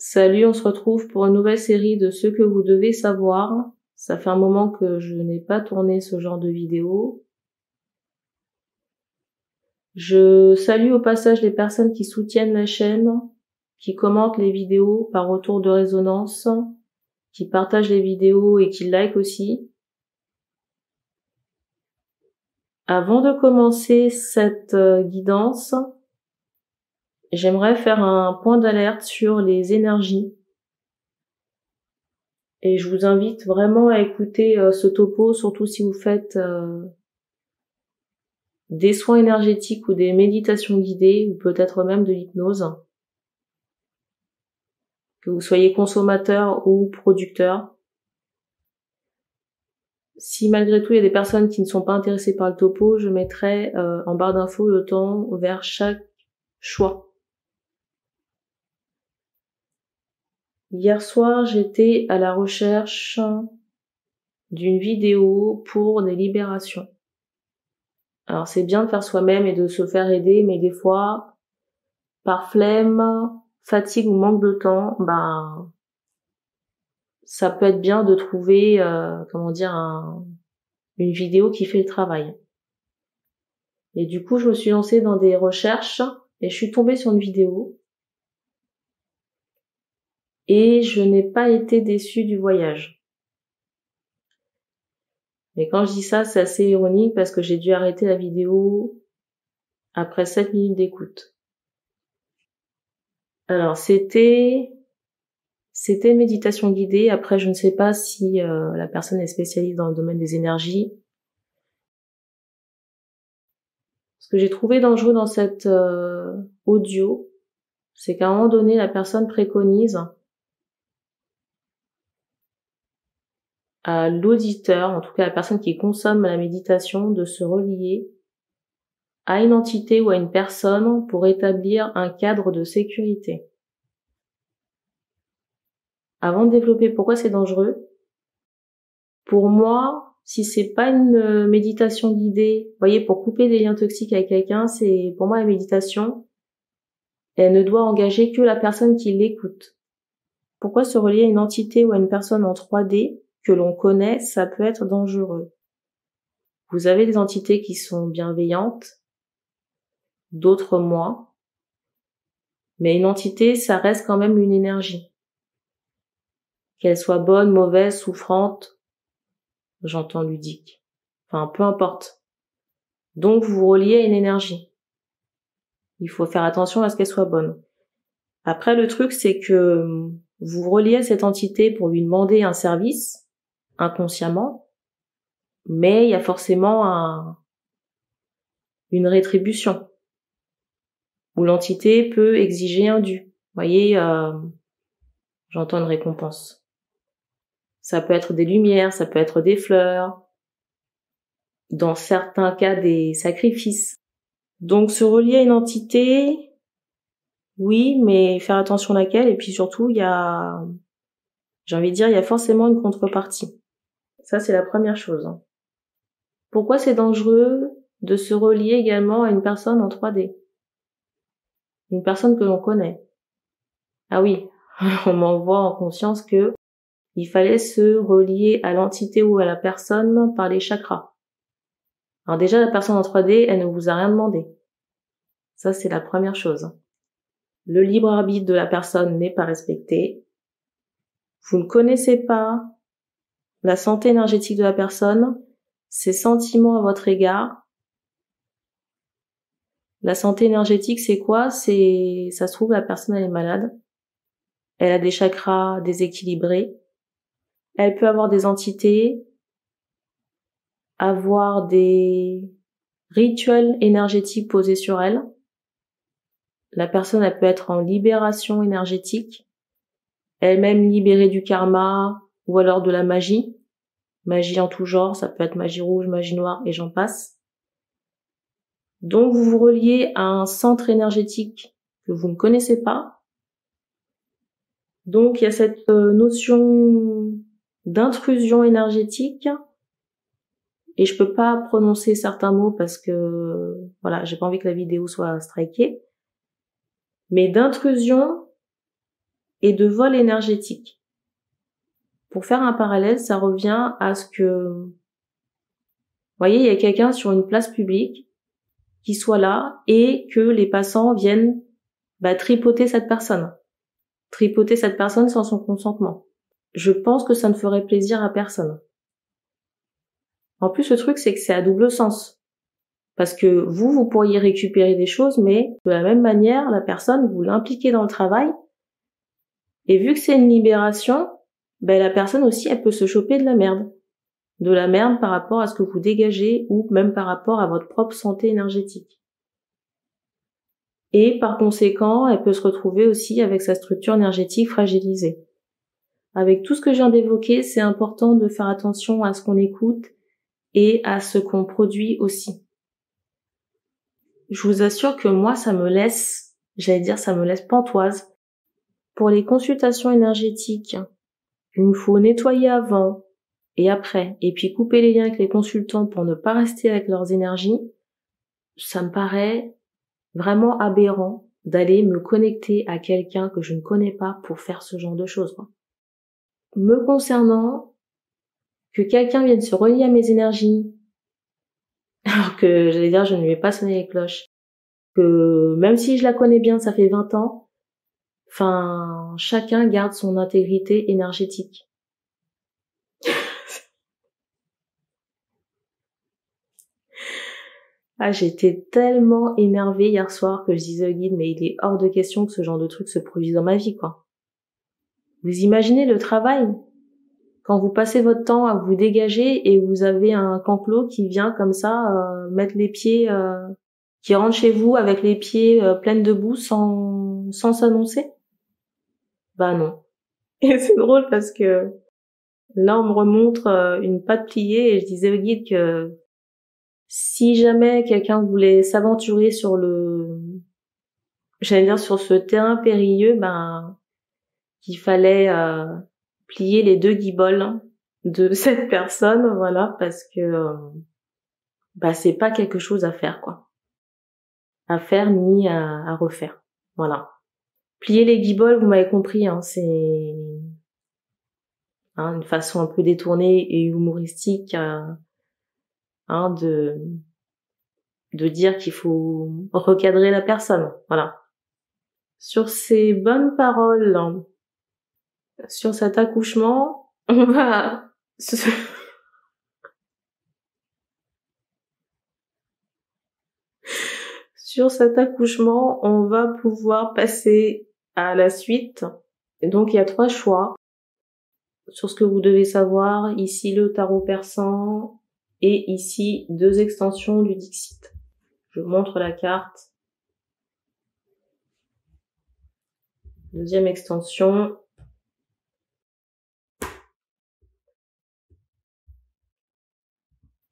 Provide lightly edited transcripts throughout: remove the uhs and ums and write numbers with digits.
Salut, on se retrouve pour une nouvelle série de ce que vous devez savoir. Ça fait un moment que je n'ai pas tourné ce genre de vidéo. Je salue au passage les personnes qui soutiennent la chaîne, qui commentent les vidéos par retour de résonance, qui partagent les vidéos et qui like aussi. Avant de commencer cette guidance, j'aimerais faire un point d'alerte sur les énergies. Et je vous invite vraiment à écouter ce topo, surtout si vous faites des soins énergétiques ou des méditations guidées, ou peut-être même de l'hypnose. Que vous soyez consommateur ou producteur. Si malgré tout il y a des personnes qui ne sont pas intéressées par le topo, je mettrai en barre d'infos le temps vers chaque choix. Hier soir, j'étais à la recherche d'une vidéo pour des libérations. Alors c'est bien de faire soi-même et de se faire aider, mais des fois, par flemme, fatigue ou manque de temps, ça peut être bien de trouver, une vidéo qui fait le travail. Et du coup, je me suis lancée dans des recherches et je suis tombée sur une vidéo. Et je n'ai pas été déçue du voyage. Mais quand je dis ça, c'est assez ironique parce que j'ai dû arrêter la vidéo après 7 minutes d'écoute. Alors, c'était une méditation guidée. Après, je ne sais pas si la personne est spécialiste dans le domaine des énergies. Ce que j'ai trouvé dangereux dans cette audio, c'est qu'à un moment donné, la personne préconise à l'auditeur, en tout cas à la personne qui consomme la méditation, de se relier à une entité ou à une personne pour établir un cadre de sécurité. Avant de développer pourquoi c'est dangereux, pour moi, si c'est pas une méditation guidée, vous voyez, pour couper des liens toxiques avec quelqu'un, c'est, pour moi, la méditation, elle ne doit engager que la personne qui l'écoute. Pourquoi se relier à une entité ou à une personne en 3D que l'on connaît, ça peut être dangereux. Vous avez des entités qui sont bienveillantes, d'autres moins, mais une entité, ça reste quand même une énergie. Qu'elle soit bonne, mauvaise, souffrante, j'entends ludique. Enfin, peu importe. Donc, vous vous reliez à une énergie. Il faut faire attention à ce qu'elle soit bonne. Après, le truc, c'est que vous vous reliez à cette entité pour lui demander un service, inconsciemment, mais il y a forcément une rétribution, où l'entité peut exiger un dû. Vous voyez, j'entends une récompense. Ça peut être des lumières, ça peut être des fleurs, dans certains cas des sacrifices. Donc se relier à une entité, oui, mais faire attention à laquelle, et puis surtout il y a forcément une contrepartie. Ça c'est la première chose. Pourquoi c'est dangereux de se relier également à une personne en 3D? Une personne que l'on connaît. Ah oui, on m'envoie en conscience que il fallait se relier à l'entité ou à la personne par les chakras. Alors déjà, la personne en 3D, elle ne vous a rien demandé. Ça, c'est la première chose. Le libre arbitre de la personne n'est pas respecté. Vous ne connaissez pas la santé énergétique de la personne, ses sentiments à votre égard. La santé énergétique, c'est quoi? Ça se trouve, la personne, elle est malade. Elle a des chakras déséquilibrés. Elle peut avoir des entités, avoir des rituels énergétiques posés sur elle. La personne, elle peut être en libération énergétique, elle-même libérée du karma ou alors de la magie. Magie en tout genre, ça peut être magie rouge, magie noire et j'en passe. Donc vous vous reliez à un centre énergétique que vous ne connaissez pas. Donc il y a cette notion d'intrusion énergétique. Et je peux pas prononcer certains mots parce que, voilà, j'ai pas envie que la vidéo soit strikée. Mais d'intrusion et de vol énergétique. Pour faire un parallèle, ça revient à ce que, vous voyez, il y a quelqu'un sur une place publique qui soit là et que les passants viennent tripoter cette personne. Tripoter cette personne sans son consentement. Je pense que ça ne ferait plaisir à personne. En plus, le truc, c'est que c'est à double sens. Parce que vous pourriez récupérer des choses, mais de la même manière, la personne, vous l'impliquez dans le travail. Et vu que c'est une libération, la personne aussi, elle peut se choper de la merde. De la merde par rapport à ce que vous dégagez ou même par rapport à votre propre santé énergétique. Et par conséquent, elle peut se retrouver aussi avec sa structure énergétique fragilisée. Avec tout ce que je viens d'évoquer, c'est important de faire attention à ce qu'on écoute et à ce qu'on produit aussi. Je vous assure que moi, ça me laisse pantoise. Pour les consultations énergétiques, il me faut nettoyer avant et après, et puis couper les liens avec les consultants pour ne pas rester avec leurs énergies. Ça me paraît vraiment aberrant d'aller me connecter à quelqu'un que je ne connais pas pour faire ce genre de choses, quoi. Me concernant, que quelqu'un vienne se relier à mes énergies, alors que je ne lui ai pas sonné les cloches, que même si je la connais bien, ça fait 20 ans, chacun garde son intégrité énergétique. J'étais tellement énervée hier soir que je disais au guide, mais il est hors de question que ce genre de truc se produise dans ma vie, quoi. Vous imaginez le travail? Quand vous passez votre temps à vous dégager et vous avez un canclo qui vient comme ça mettre les pieds, qui rentre chez vous avec les pieds pleins de boue sans s'annoncer? Non. Et c'est drôle parce que là on me remontre une patte pliée et je disais au guide que si jamais quelqu'un voulait s'aventurer sur sur ce terrain périlleux, qu'il fallait plier les 2 guiboles de cette personne, voilà, parce que c'est pas quelque chose à faire, quoi. À faire ni à refaire. Voilà. Plier les guiboles, vous m'avez compris, c'est une façon un peu détournée et humoristique de dire qu'il faut recadrer la personne. Voilà. Sur ces bonnes paroles, sur cet accouchement, on va sur cet accouchement, on va pouvoir passer à la suite. Donc il y a 3 choix sur ce que vous devez savoir. Ici le tarot persan et ici 2 extensions du Dixit. Je vous montre la carte. Deuxième extension.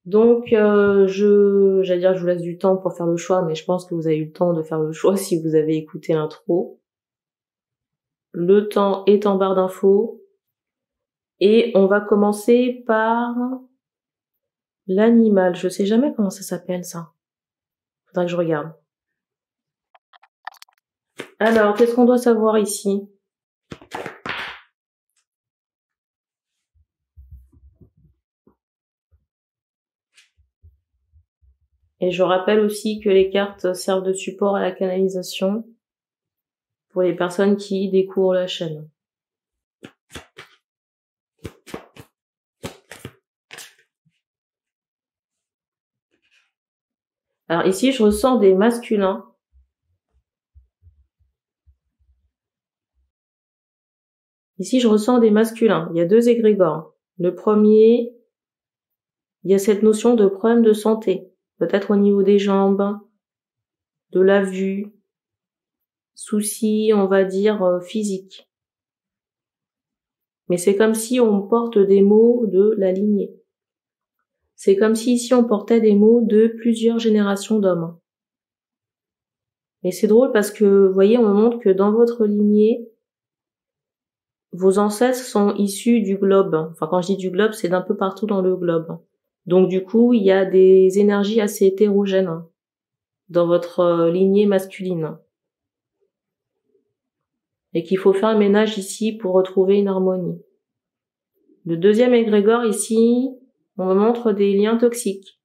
Donc je vous laisse du temps pour faire le choix, mais je pense que vous avez eu le temps de faire le choix si vous avez écouté l'intro. Le temps est en barre d'infos. Et on va commencer par l'animal. Je sais jamais comment ça s'appelle, ça. Faudra que je regarde. Alors, qu'est-ce qu'on doit savoir ici? Et je rappelle aussi que les cartes servent de support à la canalisation pour les personnes qui découvrent la chaîne. Alors ici, je ressens des masculins. Ici, je ressens des masculins. Il y a 2 égrégores. Le premier, il y a cette notion de problème de santé. Peut-être au niveau des jambes, de la vue, soucis, on va dire, physiques. Mais c'est comme si on porte des mots de la lignée. C'est comme si ici on portait des mots de plusieurs générations d'hommes. Et c'est drôle parce que, vous voyez, on me montre que dans votre lignée, vos ancêtres sont issus du globe. Enfin, quand je dis du globe, c'est d'un peu partout dans le globe. Donc du coup, il y a des énergies assez hétérogènes dans votre lignée masculine. et qu'il faut faire le ménage ici pour retrouver une harmonie. Le deuxième égrégore ici, on me montre des liens toxiques.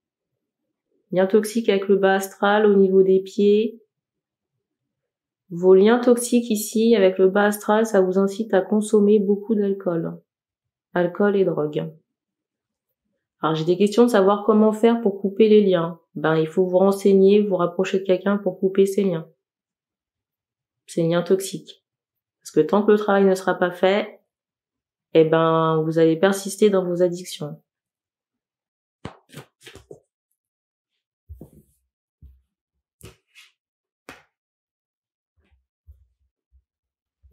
Liens toxiques avec le bas astral au niveau des pieds. Vos liens toxiques ici avec le bas astral, ça vous incite à consommer beaucoup d'alcool. Alcool et drogue. Alors j'ai des questions de savoir comment faire pour couper les liens. Il faut vous renseigner, vous rapprocher de quelqu'un pour couper ces liens. Ces liens toxiques. Parce que tant que le travail ne sera pas fait, vous allez persister dans vos addictions.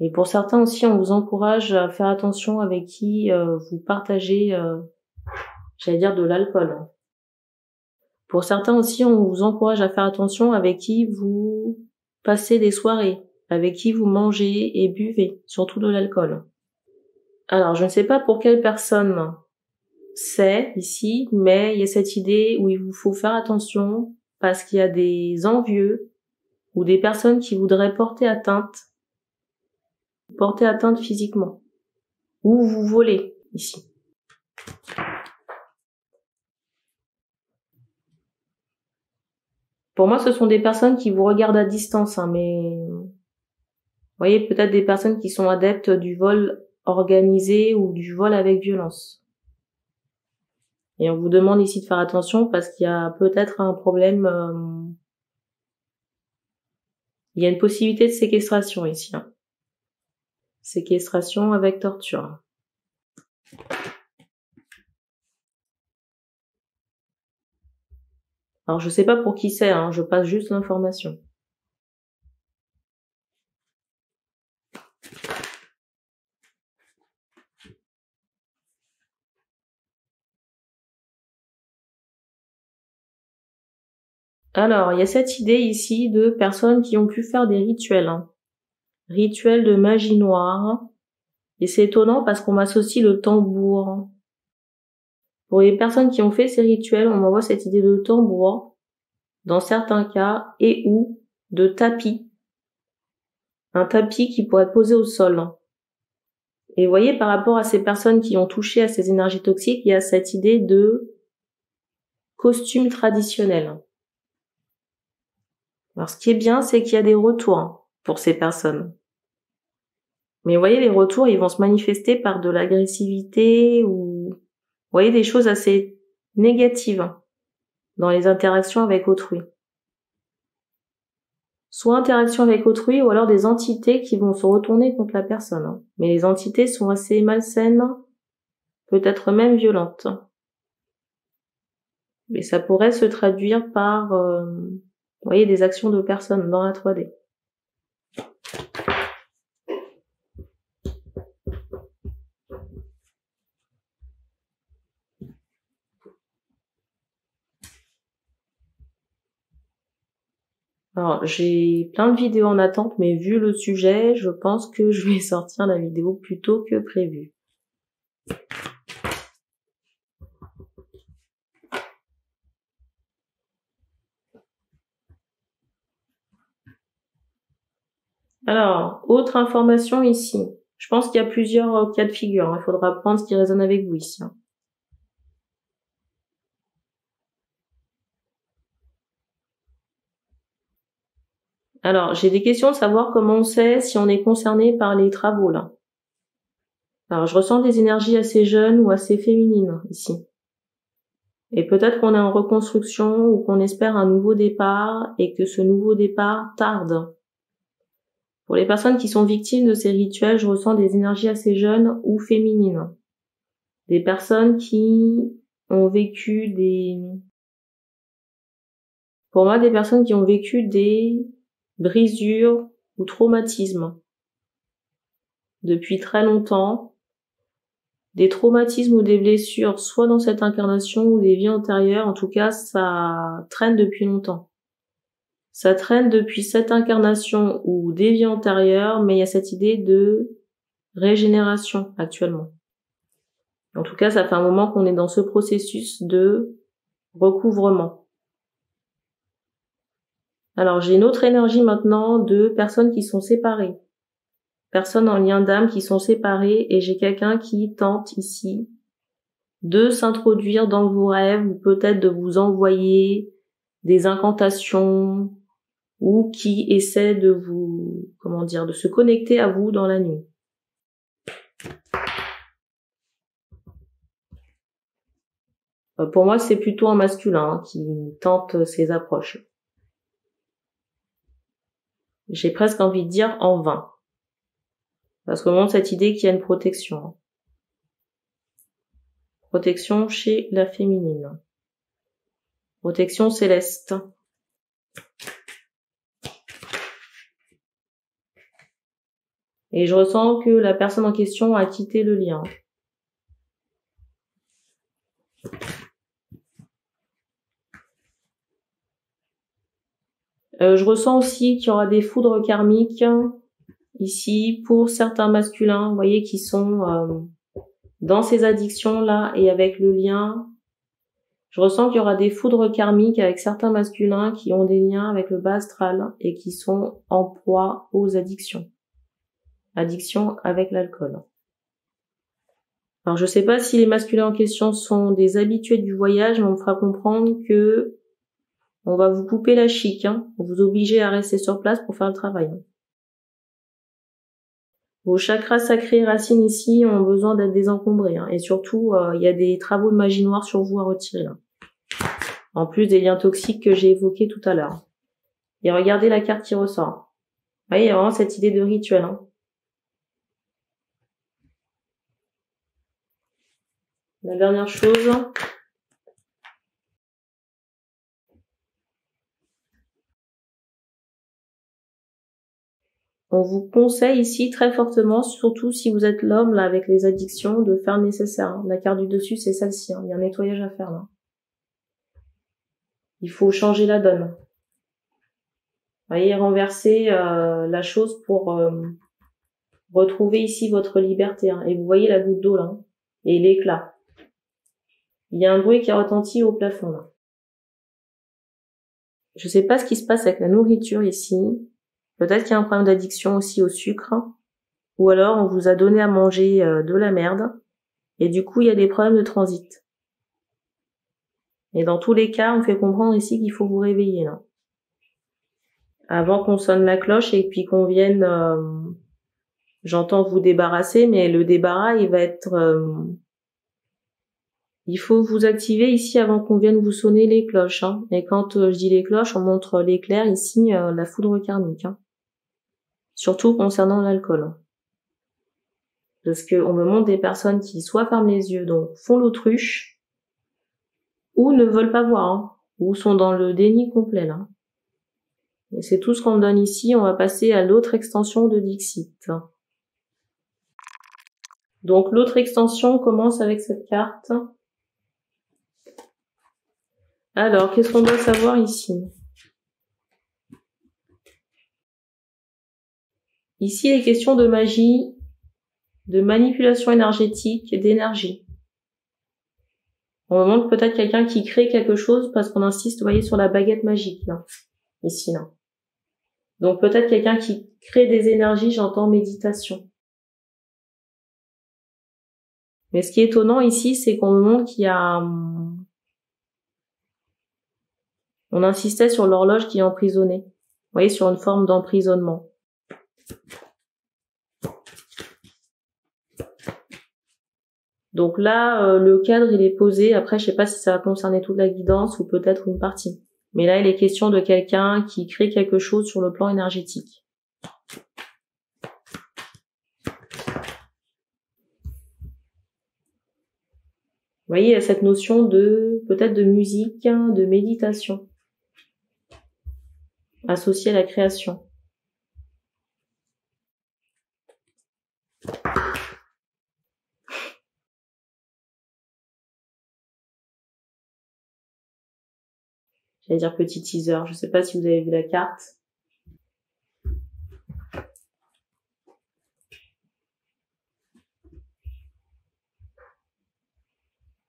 Et pour certains aussi, on vous encourage à faire attention avec qui vous partagez, de l'alcool. Pour certains aussi, on vous encourage à faire attention avec qui vous passez des soirées, avec qui vous mangez et buvez, surtout de l'alcool. Alors, je ne sais pas pour quelle personne c'est ici, mais il y a cette idée où il vous faut faire attention parce qu'il y a des envieux ou des personnes qui voudraient porter atteinte physiquement, ou vous voler ici. Pour moi, ce sont des personnes qui vous regardent à distance, mais vous voyez, peut-être des personnes qui sont adeptes du vol organisé ou du vol avec violence. Et on vous demande ici de faire attention parce qu'il y a peut-être un problème, il y a une possibilité de séquestration ici. Séquestration avec torture. Alors je sais pas pour qui c'est, je passe juste l'information. Alors, il y a cette idée ici de personnes qui ont pu faire des rituels. Rituels de magie noire. Et c'est étonnant parce qu'on m'associe le tambour. Pour les personnes qui ont fait ces rituels, on m'envoie cette idée de tambour, dans certains cas, et ou de tapis. Un tapis qui pourrait être posé au sol. Et vous voyez, par rapport à ces personnes qui ont touché à ces énergies toxiques, il y a cette idée de costume traditionnel. Alors, ce qui est bien, c'est qu'il y a des retours pour ces personnes. Mais vous voyez, les retours, ils vont se manifester par de l'agressivité ou, vous voyez, des choses assez négatives dans les interactions avec autrui. Soit interaction avec autrui ou alors des entités qui vont se retourner contre la personne. Mais les entités sont assez malsaines, peut-être même violentes. Mais ça pourrait se traduire par, vous voyez, des actions de personnes dans la 3D. Alors, j'ai plein de vidéos en attente, mais vu le sujet, je pense que je vais sortir la vidéo plus tôt que prévu. Alors, autre information ici. Je pense qu'il y a plusieurs cas de figure. Il faudra prendre ce qui résonne avec vous ici. Alors, j'ai des questions de savoir comment on sait si on est concerné par les travaux, là. Alors, je ressens des énergies assez jeunes ou assez féminines, ici. Et peut-être qu'on est en reconstruction ou qu'on espère un nouveau départ et que ce nouveau départ tarde. Pour les personnes qui sont victimes de ces rituels, je ressens des énergies assez jeunes ou féminines. Des personnes qui ont vécu pour moi, des personnes qui ont vécu des brisures ou traumatismes depuis très longtemps, des traumatismes ou des blessures, soit dans cette incarnation ou des vies antérieures. En tout cas, ça traîne depuis longtemps. Ça traîne depuis cette incarnation ou des vies antérieures, mais il y a cette idée de régénération actuellement. En tout cas, ça fait un moment qu'on est dans ce processus de recouvrement. Alors, j'ai une autre énergie maintenant de personnes qui sont séparées. personnes en lien d'âme qui sont séparées et j'ai quelqu'un qui tente ici de s'introduire dans vos rêves ou peut-être de vous envoyer des incantations ou qui essaie de vous, comment dire, de se connecter à vous dans la nuit. Pour moi, c'est plutôt un masculin qui tente ces approches. J'ai presque envie de dire en vain. Parce qu'on montre cette idée qu'il y a une protection. Protection chez la féminine. Protection céleste. Et je ressens que la personne en question a quitté le lien. Je ressens aussi qu'il y aura des foudres karmiques ici pour certains masculins, vous voyez, qui sont dans ces addictions-là et avec le lien. Je ressens qu'il y aura des foudres karmiques avec certains masculins qui ont des liens avec le bas astral et qui sont en proie aux addictions. Addiction avec l'alcool. Alors je sais pas si les masculins en question sont des habitués du voyage, mais on me fera comprendre que on va vous couper la chic, pour vous obliger à rester sur place pour faire le travail. Vos chakras sacrés racines ici ont besoin d'être désencombrés, et surtout il y a des travaux de magie noire sur vous à retirer. En plus des liens toxiques que j'ai évoqués tout à l'heure. Et regardez la carte qui ressort. Vous voyez, il y a vraiment cette idée de rituel. La dernière chose. On vous conseille ici très fortement, surtout si vous êtes l'homme là avec les addictions, de faire le nécessaire. La carte du dessus, c'est celle-ci. Il y a un nettoyage à faire là. Il faut changer la donne. Vous voyez, renverser la chose pour retrouver ici votre liberté. Et vous voyez la goutte d'eau là, et l'éclat. Il y a un bruit qui retentit au plafond là. Je sais pas ce qui se passe avec la nourriture ici. Peut-être qu'il y a un problème d'addiction aussi au sucre. Ou alors on vous a donné à manger de la merde. Et du coup, il y a des problèmes de transit. Et dans tous les cas, on fait comprendre ici qu'il faut vous réveiller là. Avant qu'on sonne la cloche et puis qu'on vienne, j'entends vous débarrasser, mais le débarras, il va être... il faut vous activer ici avant qu'on vienne vous sonner les cloches. Et quand je dis les cloches, on montre l'éclair ici, la foudre karmique. Surtout concernant l'alcool. Parce qu'on me montre des personnes qui soit ferment les yeux, donc font l'autruche, ou ne veulent pas voir, ou sont dans le déni complet là. Et c'est tout ce qu'on me donne ici. On va passer à l'autre extension de Dixit. Donc l'autre extension commence avec cette carte. Alors, qu'est-ce qu'on doit savoir ici? Ici, il est question de magie, de manipulation énergétique, d'énergie. On me montre peut-être quelqu'un qui crée quelque chose parce qu'on insiste, vous voyez, sur la baguette magique, là. Ici, là. Donc peut-être quelqu'un qui crée des énergies, j'entends méditation. Mais ce qui est étonnant ici, c'est qu'on me montre qu'il y a... On insistait sur l'horloge qui est emprisonnée. Vous voyez, sur une forme d'emprisonnement. Donc là, le cadre, il est posé. Après, je sais pas si ça va concerner toute la guidance ou peut-être une partie. Mais là, il est question de quelqu'un qui crée quelque chose sur le plan énergétique. Vous voyez, il y a cette notion de, peut-être de musique, de méditation, associée à la création. J'allais dire petit teaser, je sais pas si vous avez vu la carte.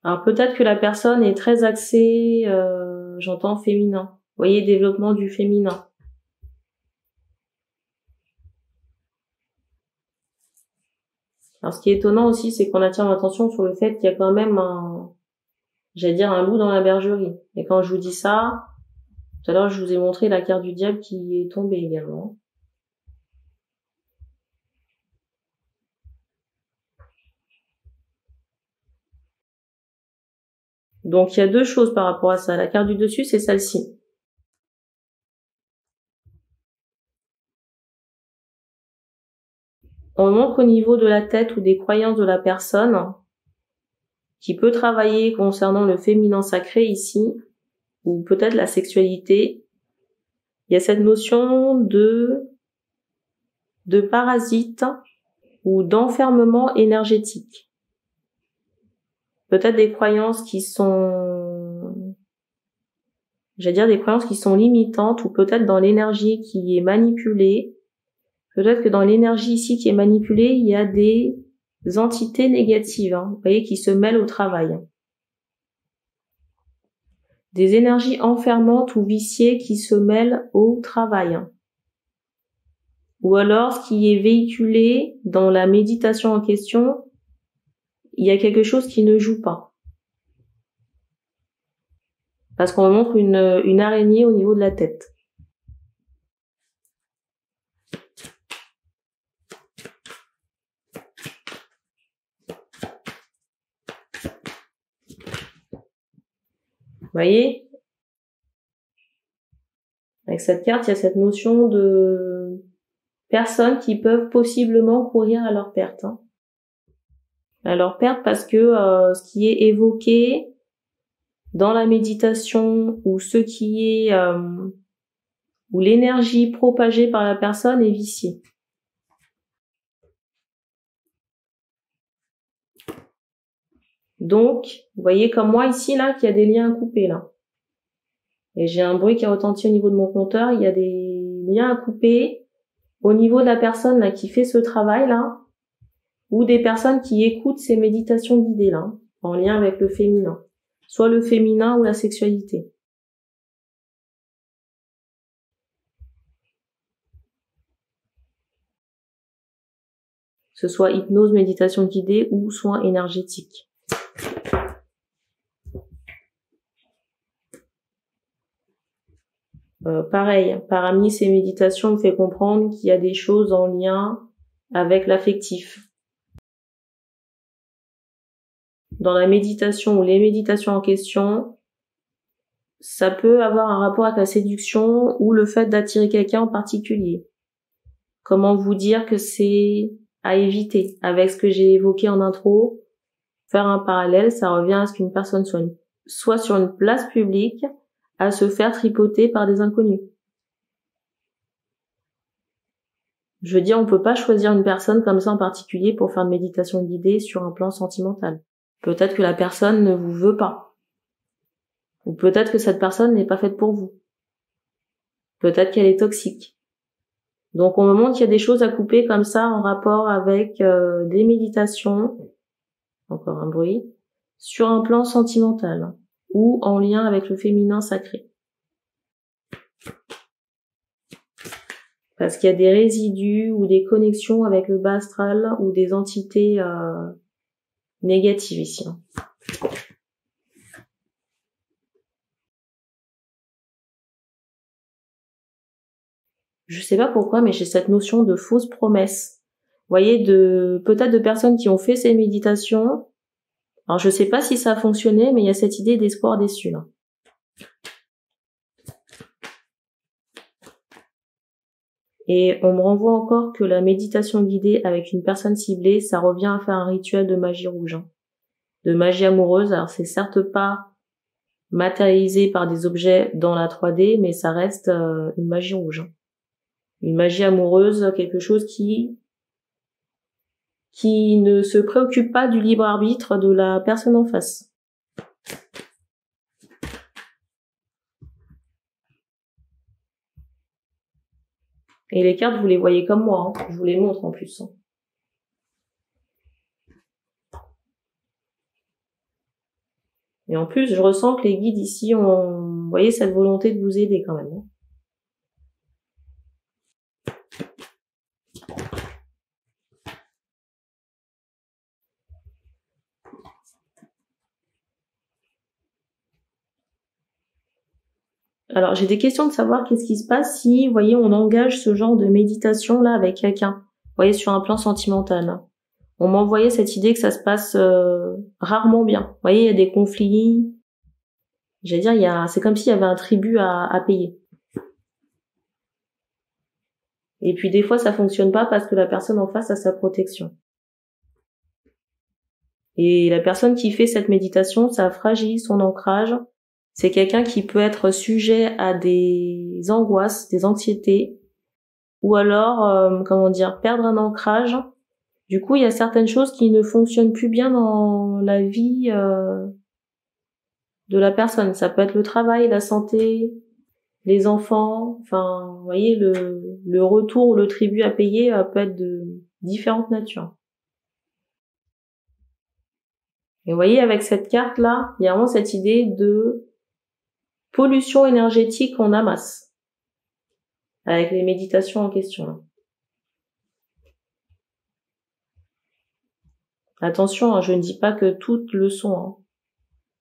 Alors peut-être que la personne est très axée, j'entends féminin. Vous voyez, développement du féminin. Alors, ce qui est étonnant aussi, c'est qu'on attire l'attention sur le fait qu'il y a quand même j'allais dire un loup dans la bergerie. Et quand je vous dis ça, tout à l'heure, je vous ai montré la carte du diable qui est tombée également. Donc, il y a deux choses par rapport à ça. La carte du dessus, c'est celle-ci. On montre au niveau de la tête ou des croyances de la personne qui peut travailler concernant le féminin sacré ici, ou peut-être la sexualité. Il y a cette notion de parasite ou d'enfermement énergétique. Peut-être des croyances qui sont, j'allais dire des croyances qui sont limitantes, ou peut-être dans l'énergie qui est manipulée. Peut-être que dans l'énergie ici qui est manipulée, il y a des entités négatives, vous voyez, qui se mêlent au travail. Des énergies enfermantes ou viciées qui se mêlent au travail. Ou alors, ce qui est véhiculé dans la méditation en question, il y a quelque chose qui ne joue pas. Parce qu'on montre une araignée au niveau de la tête. Vous voyez? Avec cette carte, il y a cette notion de personnes qui peuvent possiblement courir à leur perte. À leur perte parce que ce qui est évoqué dans la méditation ou ce qui est ou l'énergie propagée par la personne est viciée. Donc, vous voyez comme moi ici là qu'il y a des liens à couper là. Et j'ai un bruit qui retentit au niveau de mon compteur, il y a des liens à couper au niveau de la personne là qui fait ce travail là, ou des personnes qui écoutent ces méditations guidées là, en lien avec le féminin. Soit le féminin ou la sexualité. Que ce soit hypnose, méditation guidée ou soins énergétiques. Pareil, parmi ces méditations me fait comprendre qu'il y a des choses en lien avec l'affectif. Dans la méditation ou les méditations en question, ça peut avoir un rapport avec la séduction ou le fait d'attirer quelqu'un en particulier. Comment vous dire que c'est à éviter avec ce que j'ai évoqué en intro, faire un parallèle, ça revient à ce qu'une personne soit sur une place publique à se faire tripoter par des inconnus. Je veux dire, on peut pas choisir une personne comme ça en particulier pour faire une méditation guidée sur un plan sentimental. Peut-être que la personne ne vous veut pas. Ou peut-être que cette personne n'est pas faite pour vous. Peut-être qu'elle est toxique. Donc on me montre qu'il y a des choses à couper comme ça en rapport avec des méditations, encore un bruit, sur un plan sentimental ou en lien avec le féminin sacré. Parce qu'il y a des résidus ou des connexions avec le bas astral ou des entités négatives ici. Je sais pas pourquoi, mais j'ai cette notion de fausse promesse. Vous voyez, peut-être de personnes qui ont fait ces méditations. Alors je sais pas si ça a fonctionné, mais il y a cette idée d'espoir déçu là. Et on me renvoie encore que la méditation guidée avec une personne ciblée, ça revient à faire un rituel de magie rouge, de magie amoureuse. Alors c'est certes pas matérialisé par des objets dans la 3D, mais ça reste une magie rouge. Une magie amoureuse, quelque chose qui ne se préoccupe pas du libre arbitre de la personne en face. Et les cartes, vous les voyez comme moi, je vous les montre en plus. Et en plus, je ressens que les guides ici ont, vous voyez, cette volonté de vous aider quand même. Alors, j'ai des questions de savoir qu'est-ce qui se passe si, vous voyez, on engage ce genre de méditation-là avec quelqu'un. Vous voyez, sur un plan sentimental. On m'a envoyé cette idée que ça se passe rarement bien. Vous voyez, il y a des conflits. J'allais dire, c'est comme s'il y avait un tribut à payer. Et puis des fois, ça fonctionne pas parce que la personne en face a sa protection. Et la personne qui fait cette méditation, ça fragilise son ancrage. C'est quelqu'un qui peut être sujet à des angoisses, des anxiétés, ou alors, perdre un ancrage. Du coup, il y a certaines choses qui ne fonctionnent plus bien dans la vie de la personne. Ça peut être le travail, la santé, les enfants. Enfin, vous voyez, le retour ou le tribut à payer peut être de différentes natures. Et vous voyez, avec cette carte-là, il y a vraiment cette idée de pollution énergétique qu'on amasse avec les méditations en question, là. Attention, hein, je ne dis pas que toutes le sont, hein.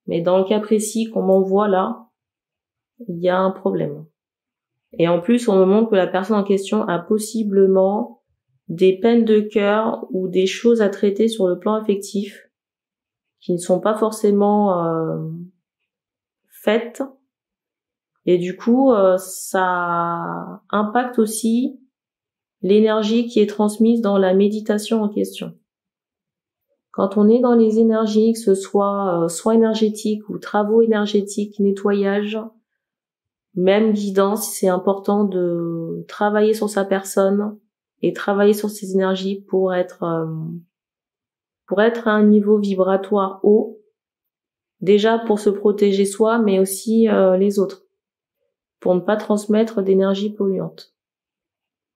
Mais dans le cas précis qu'on m'envoie là, il y a un problème. Et en plus, on me montre que la personne en question a possiblement des peines de cœur ou des choses à traiter sur le plan affectif qui ne sont pas forcément faites. Et du coup, ça impacte aussi l'énergie qui est transmise dans la méditation en question. Quand on est dans les énergies, que ce soit soins énergétiques ou travaux énergétiques, nettoyage, même guidance, c'est important de travailler sur sa personne et travailler sur ses énergies pour être à un niveau vibratoire haut, déjà pour se protéger soi, mais aussi les autres, pour ne pas transmettre d'énergie polluante.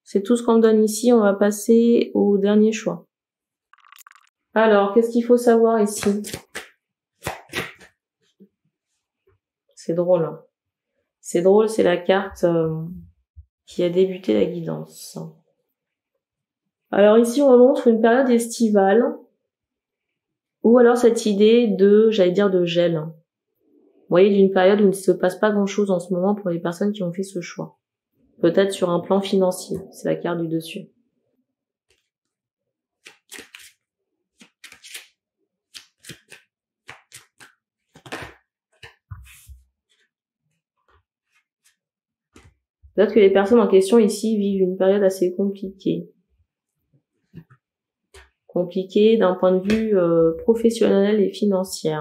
C'est tout ce qu'on me donne ici, on va passer au dernier choix. Alors, qu'est-ce qu'il faut savoir ici? C'est drôle, hein. C'est drôle, c'est la carte qui a débuté la guidance. Alors ici, on montre une période estivale, ou alors cette idée de, de gel. Vous voyez, d'une période où il ne se passe pas grand-chose en ce moment pour les personnes qui ont fait ce choix. Peut-être sur un plan financier, c'est la carte du dessus. Peut-être que les personnes en question ici vivent une période assez compliquée. Compliquée d'un point de vue professionnel et financier.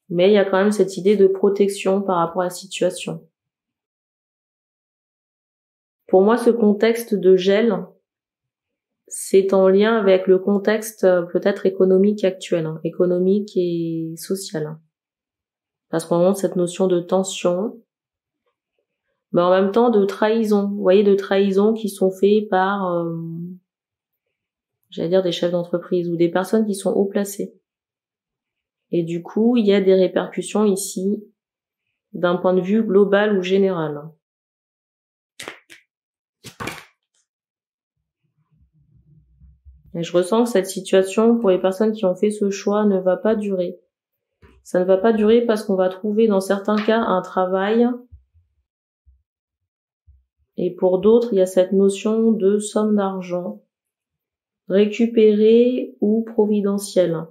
Mais il y a quand même cette idée de protection par rapport à la situation. Pour moi, ce contexte de gel, c'est en lien avec le contexte peut-être économique actuel, économique et social. Parce qu'on montre cette notion de tension, mais en même temps de trahison. Vous voyez, de trahison qui sont faits par, des chefs d'entreprise ou des personnes qui sont haut placées. Et du coup, il y a des répercussions ici d'un point de vue global ou général. Et je ressens que cette situation, pour les personnes qui ont fait ce choix, ne va pas durer. Ça ne va pas durer parce qu'on va trouver dans certains cas un travail. Et pour d'autres, il y a cette notion de somme d'argent récupérée ou providentielle.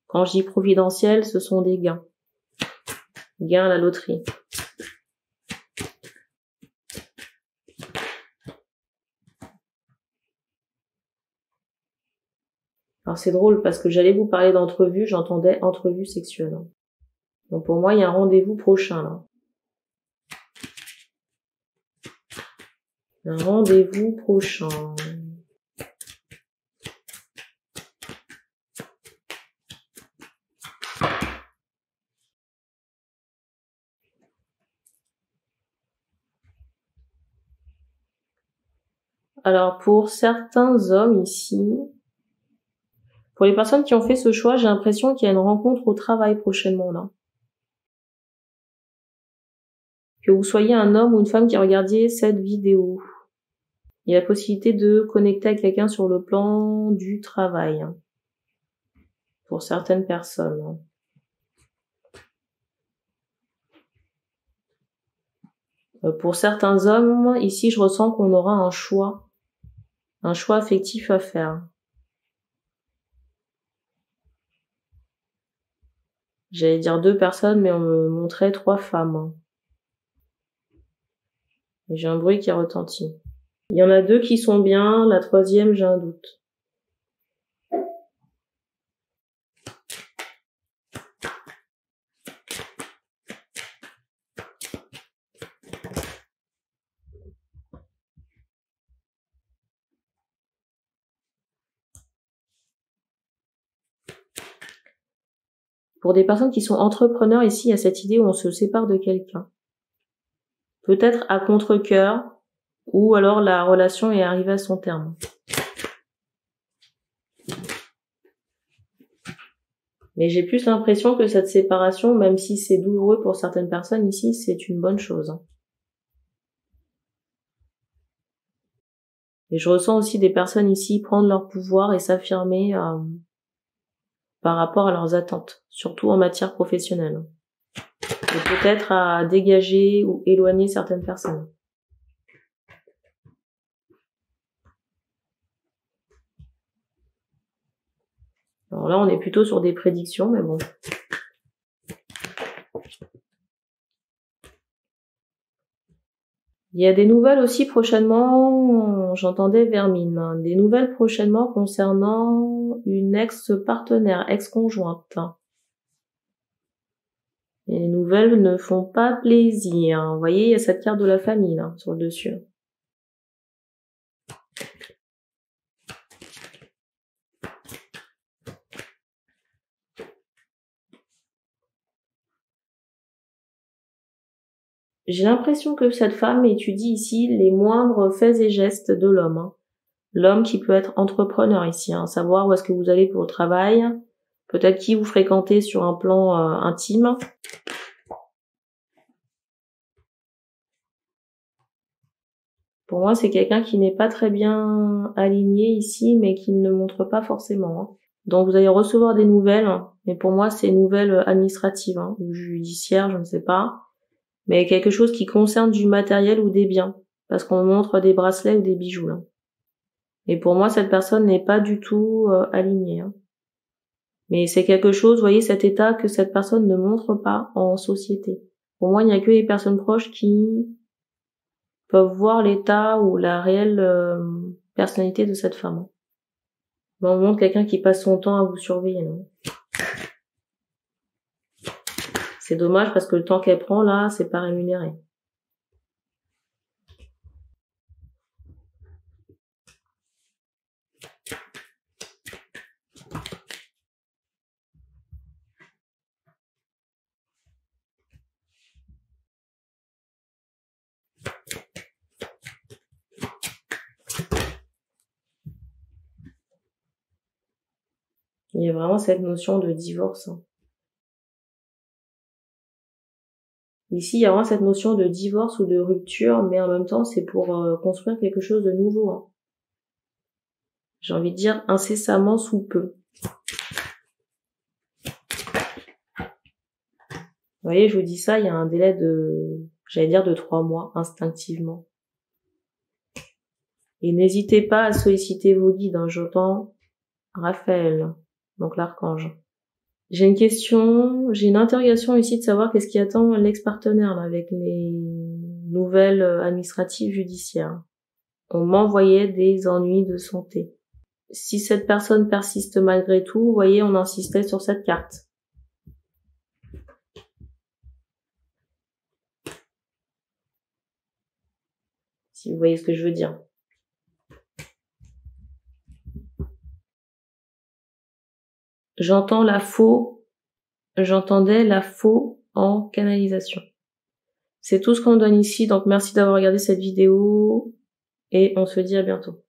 Quand je dis providentielle, ce sont des gains. Gains à la loterie. Alors c'est drôle parce que j'allais vous parler d'entrevue, j'entendais entrevue sexuelle. Donc pour moi, il y a un rendez-vous prochain là. Un rendez-vous prochain. Alors pour certains hommes ici, pour les personnes qui ont fait ce choix, j'ai l'impression qu'il y a une rencontre au travail prochainement là. Que vous soyez un homme ou une femme qui regardiez cette vidéo, il y a la possibilité de connecter avec quelqu'un sur le plan du travail. Pour certaines personnes. Pour certains hommes, ici, je ressens qu'on aura un choix affectif à faire. J'allais dire 2 personnes, mais on me montrait 3 femmes. Et j'ai un bruit qui retentit. Il y en a 2 qui sont bien, la 3e, j'ai un doute. Pour des personnes qui sont entrepreneurs, ici, il y a cette idée où on se sépare de quelqu'un. Peut-être à contre-cœur, ou alors la relation est arrivée à son terme. Mais j'ai plus l'impression que cette séparation, même si c'est douloureux pour certaines personnes ici, c'est une bonne chose. Et je ressens aussi des personnes ici prendre leur pouvoir et s'affirmer par rapport à leurs attentes, surtout en matière professionnelle. Et peut-être à dégager ou éloigner certaines personnes. Alors là, on est plutôt sur des prédictions, mais bon. Il y a des nouvelles aussi prochainement, j'entendais Vermine, hein, des nouvelles prochainement concernant une ex-partenaire, ex-conjointe. Et les nouvelles ne font pas plaisir. Vous voyez, il y a cette carte de la famille là, sur le dessus. J'ai l'impression que cette femme étudie ici les moindres faits et gestes de l'homme. Hein. L'homme qui peut être entrepreneur ici, hein, savoir où est-ce que vous allez pour le travail, peut-être qui vous fréquentez sur un plan intime. Pour moi, c'est quelqu'un qui n'est pas très bien aligné ici, mais qui ne le montre pas forcément. Hein. Donc vous allez recevoir des nouvelles, mais pour moi, c'est nouvelles administratives, hein, ou judiciaires, je ne sais pas. Mais quelque chose qui concerne du matériel ou des biens, parce qu'on me montre des bracelets ou des bijoux là. Et pour moi, cette personne n'est pas du tout alignée. Hein. Mais c'est quelque chose, vous voyez, cet état que cette personne ne montre pas en société. Pour moi, il n'y a que les personnes proches qui peuvent voir l'état ou la réelle personnalité de cette femme. Mais on montre quelqu'un qui passe son temps à vous surveiller. Non, c'est dommage parce que le temps qu'elle prend là, c'est pas rémunéré. Il y a vraiment cette notion de divorce. Hein. Ici, il y a vraiment cette notion de divorce ou de rupture, mais en même temps, c'est pour construire quelque chose de nouveau. Hein. J'ai envie de dire incessamment sous peu. Vous voyez, je vous dis ça, il y a un délai de, j'allais dire de 3 mois, instinctivement. Et n'hésitez pas à solliciter vos guides, hein, j'entends Raphaël, donc l'archange. J'ai une question, j'ai une interrogation ici de savoir qu'est-ce qui attend l'ex-partenaire avec les nouvelles administratives judiciaires. On m'envoyait des ennuis de santé. Si cette personne persiste malgré tout, vous voyez, on insistait sur cette carte. Si vous voyez ce que je veux dire. J'entendais la faux en canalisation. C'est tout ce qu'on donne ici, donc merci d'avoir regardé cette vidéo et on se dit à bientôt.